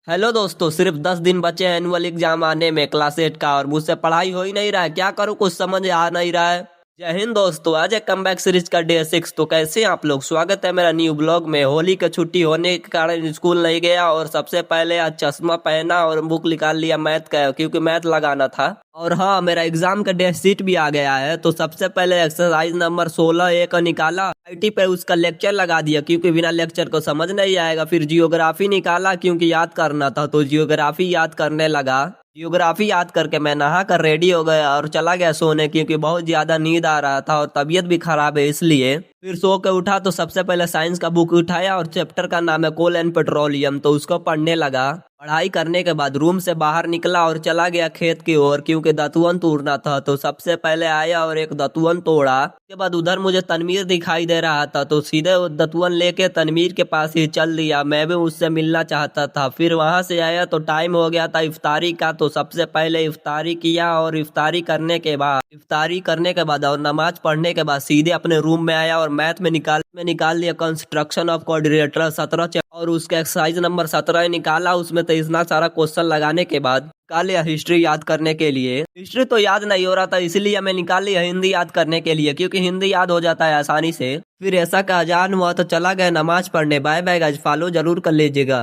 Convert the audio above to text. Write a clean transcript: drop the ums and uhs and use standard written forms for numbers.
Hello दोस्तों, सिर्फ 10 दिन बचे हैं एनुअल एग्जाम आने में क्लास 8 का और मुझसे पढ़ाई हो ही नहीं रहा है। क्या करूँ, कुछ समझ आ नहीं रहा है। जय हिंद दोस्तों, आज है कमबैक सीरीज का डे 6। तो कैसे हैं आप लोग? स्वागत है मेरा न्यू ब्लॉग में। होली की छुट्टी होने के कारण स्कूल नहीं गया और सबसे पहले आज चश्मा पहना और बुक निकाल लिया मैथ का, क्योंकि मैथ लगाना था। और हाँ, मेरा एग्जाम का डेट शीट भी आ गया है। तो सबसे पहले एक्सरसाइज नंबर 16A का निकाला, आईटी पे उसका लेक्चर लगा दिया क्योंकि बिना लेक्चर को समझ नहीं आएगा। फिर जियोग्राफी निकाला क्योंकि याद करना था, तो जियोग्राफी याद करने लगा। जियोग्राफी याद करके मैं नहा कर रेडी हो गया और चला गया सोने, क्योंकि बहुत ज्यादा नींद आ रहा था और तबीयत भी खराब है इसलिए। फिर सो के उठा तो सबसे पहले साइंस का बुक उठाया और चैप्टर का नाम है कोल एंड पेट्रोलियम, तो उसको पढ़ने लगा। पढ़ाई करने के बाद रूम से बाहर निकला और चला गया खेत की ओर, क्योंकि दतुअन तोड़ना था। तो सबसे पहले आया और एक दतुअन तोड़ा। उसके बाद उधर मुझे तनवीर दिखाई दे रहा था, तो सीधे वो दतुअन लेके तनवीर के पास ही चल दिया। मैं भी उससे मिलना चाहता था। फिर वहां से आया तो टाइम हो गया था इफ्तारी का, तो सबसे पहले इफ्तारी किया और इफ्तारी करने के बाद और नमाज पढ़ने के बाद सीधे अपने रूम में आया और मैथ में निकाल लिया कंस्ट्रक्शन ऑफ क्वाड्रिलेटरल 17 और उसका एक्सरसाइज नंबर 17 निकाला। उसमें तो इतना सारा क्वेश्चन लगाने के बाद निकाल लिया हिस्ट्री याद करने के लिए। हिस्ट्री तो याद नहीं हो रहा था, इसलिए मैं निकाल लिया हिंदी याद करने के लिए, क्योंकि हिंदी याद हो जाता है आसानी से। फिर ऐसा का अजान हुआ तो चला गया नमाज पढ़ने। बाय बाय गाइस, फॉलो जरूर कर लीजिएगा।